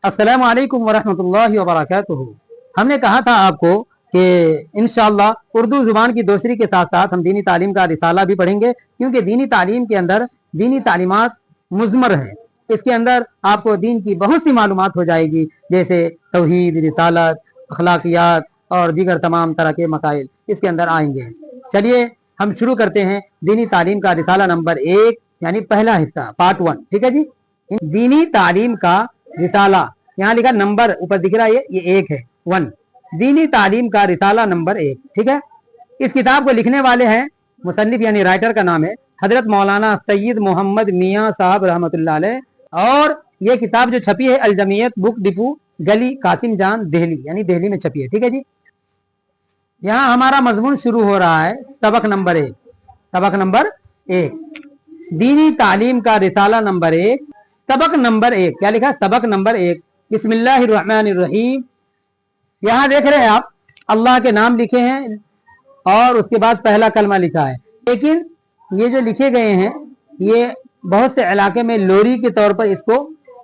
अस्सलामु अलैकुम वरहमतुल्लाहि वबरकातुहू। हमने कहा था आपको कि इंशाअल्लाह उर्दू जुबान की दूसरी के साथ साथ हम दीनी तालीम का रिसाला भी पढ़ेंगे, क्योंकि दीनी तालीम के अंदर दीनी तालीमात मुज़मर है। इसके अंदर आपको दीन की बहुत सी मालूमात हो जाएगी, जैसे तौहीद, रिसालत, अखलाकियात और दीगर तमाम तरह के मसाइल इसके अंदर आएंगे। चलिए हम शुरू करते हैं दीनी तालीम का रिसाला नंबर 1, यानी पहला हिस्सा, पार्ट 1। ठीक है जी। दीनी तालीम का रिसाला, यहाँ लिखा नंबर ऊपर दिख रहा है, ये 1 है, 1। दीनी तालीम का रिसाला नंबर 1। ठीक है। इस किताब को लिखने वाले हैं मुसन्निफ, यानी राइटर का नाम है हजरत मौलाना सैयद मोहम्मद मियाँ साहब रहमतुल्लाह अलैह, और ये किताब जो छपी है अल जमीयत बुक डिपो, गली कासिम जान, दिल्ली, यानी दिल्ली में छपी है। ठीक है जी। यहाँ हमारा मजमून शुरू हो रहा है सबक नंबर 1। सबक नंबर 1, दीनी तालीम का रिसाला नंबर 1, सबक नंबर 1। क्या लिखा? सबक नंबर 1। बिस्मिल्लाहिर्रहमानिर्रहीम। यहाँ देख रहे हैं आप, अल्लाह के नाम लिखे हैं और उसके बाद पहला कलमा लिखा है। लेकिन ये जो लिखे गए हैं, ये बहुत से इलाके में लोरी के तौर पर इसको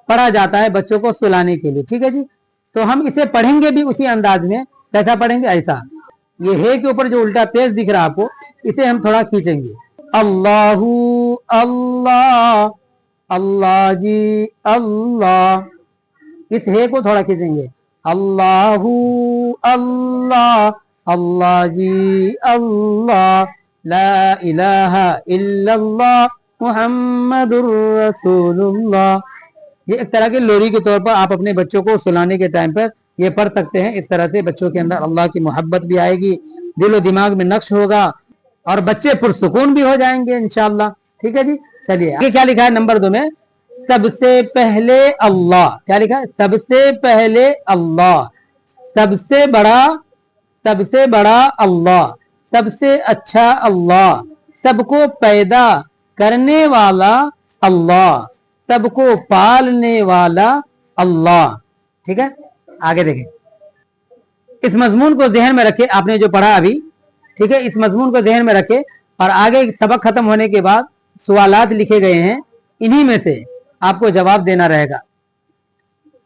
पढ़ा जाता है बच्चों को सुलाने के लिए। ठीक है जी। तो हम इसे पढ़ेंगे भी उसी अंदाज में। कैसा पढ़ेंगे? ऐसा। ये है के ऊपर जो उल्टा पेज दिख रहा है आपको, इसे हम थोड़ा खींचेंगे। अल्लाहू अल्लाह, अल्लाह जी अल्लाह। इस है को थोड़ा खींचेंगे। अल्लाहू अल्लाह, अल्लाह जी अल्लाह, ला इलाहा इल्लल्लाह मुहम्मदुर रसूलुल्लाह। ये एक तरह के लोरी के तौर पर आप अपने बच्चों को सुलाने के टाइम पर ये पढ़ सकते हैं। इस तरह से बच्चों के अंदर अल्लाह की मोहब्बत भी आएगी, दिलो दिमाग में नक्श होगा और बच्चे पुरसुकून भी हो जाएंगे इंशाअल्लाह। ठीक है जी। चलिए आगे क्या लिखा है नंबर 2 में? सबसे पहले अल्लाह। क्या लिखा है? सबसे पहले अल्लाह, सबसे बड़ा अल्लाह, सबसे अच्छा अल्लाह, सबको पैदा करने वाला अल्लाह, सबको पालने वाला अल्लाह। ठीक है। आगे देखें। इस मजमून को ज़हन में रखे, आपने जो पढ़ा अभी। ठीक है। इस मजमून को ज़हन में रखे और आगे सबक खत्म होने के बाद सवालात लिखे गए हैं, इन्हीं में से आपको जवाब देना रहेगा।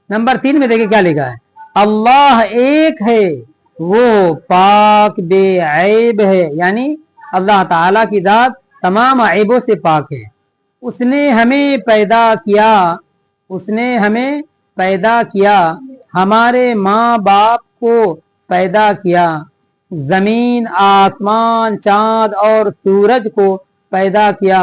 नंबर 3 में देखिए क्या लिखा है? अल्लाह एक है, वो पाक बेऐब है, यानी अल्लाह ताला की जात तमाम ऐबों से पाक है। उसने हमें पैदा किया, उसने हमें पैदा किया, हमारे माँ बाप को पैदा किया, जमीन, आसमान, चांद और सूरज को पैदा किया,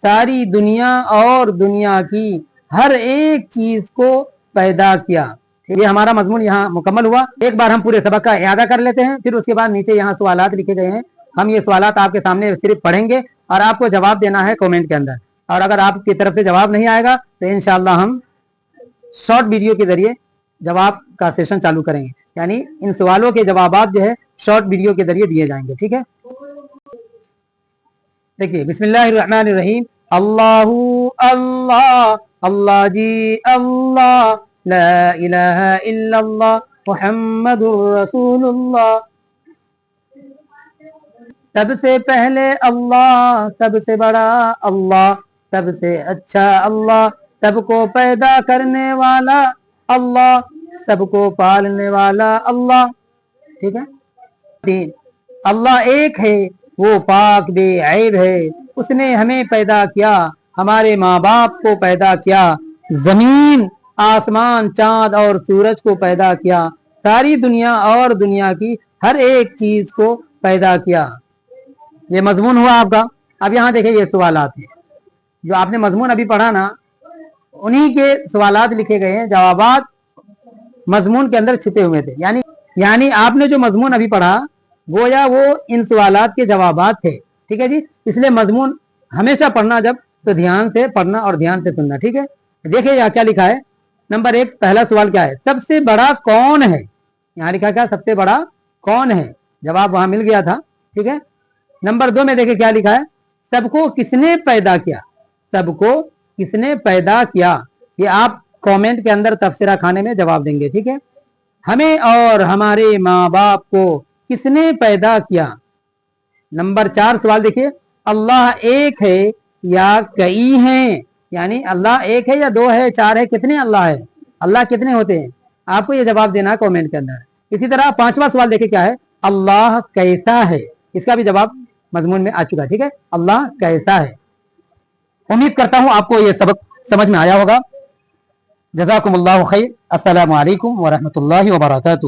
सारी दुनिया और दुनिया की हर एक चीज को पैदा किया। ये हमारा मजमून यहाँ मुकम्मल हुआ। एक बार हम पूरे सबक का इयादा कर लेते हैं, फिर उसके बाद नीचे यहाँ सवालात लिखे गए हैं। हम ये सवालात आपके सामने सिर्फ पढ़ेंगे और आपको जवाब देना है कमेंट के अंदर। और अगर आपकी तरफ से जवाब नहीं आएगा तो इंशाअल्लाह हम शॉर्ट वीडियो के जरिए जवाब का सेशन चालू करेंगे, यानी इन सवालों के जवाबात जो है शॉर्ट वीडियो के जरिए दिए जाएंगे। ठीक है। देखिए, बिस्मिल्लाहिर्रहमानिर्रहीम। अल्लाहू अल्लाह, अल्लाह जी अल्लाह, ला इलाहा इल्लल्लाह मुहम्मदुर रसूलुल्लाह। सबसे पहले अल्लाह, सबसे बड़ा अल्लाह, सबसे अच्छा अल्लाह, सबको पैदा करने वाला अल्लाह, सबको पालने वाला अल्लाह। ठीक है। 3, अल्लाह एक है, वो पाक बेऐब है, उसने हमें पैदा किया, हमारे माँ बाप को पैदा किया, जमीन, आसमान, चांद और सूरज को पैदा किया, सारी दुनिया और दुनिया की हर एक चीज को पैदा किया। ये मजमून हुआ आपका। अब यहाँ देखिए, ये सवालात हैं जो आपने मजमून अभी पढ़ा ना, उन्हीं के सवालात लिखे गए हैं, जवाबात मजमून के अंदर छुपे हुए थे। यानी आपने जो मजमून अभी पढ़ा गोया वो इन सवालात के जवाबात थे। ठीक है जी। इसलिए मजमून हमेशा पढ़ना जब, तो ध्यान से पढ़ना और ध्यान से सुनना। ठीक है। देखिए यहाँ क्या लिखा है। नंबर 1 पहला सवाल क्या है? सबसे बड़ा कौन है? यहाँ लिखा क्या? सबसे बड़ा कौन है? जवाब वहां मिल गया था। ठीक है। नंबर 2 में देखिए क्या लिखा है? सबको किसने पैदा किया? सबको किसने पैदा किया? ये आप कमेंट के अंदर तबसरा खाने में जवाब देंगे। ठीक है। हमें और हमारे माँ बाप को किसने पैदा किया? नंबर 4 सवाल देखिए, अल्लाह एक है या कई हैं? यानी अल्लाह एक है या 2 है, 4 है, कितने अल्लाह है? اللہ کتنے ہوتے ہیں؟ آپ کو یہ جواب دینا کامنٹ کے اندر. اسی طرح 5واں سوال دیکھیں کیا ہے, اللہ کیسا ہے, اس کا بھی جواب مضمون میں آ چکا. ٹھیک ہے, اللہ کیسا ہے. امید کرتا ہوں آپ کو یہ سبق سمجھ میں آیا ہوگا. جزاکم اللہ خیر. السلام علیکم ورحمۃ اللہ وبرکاتہ.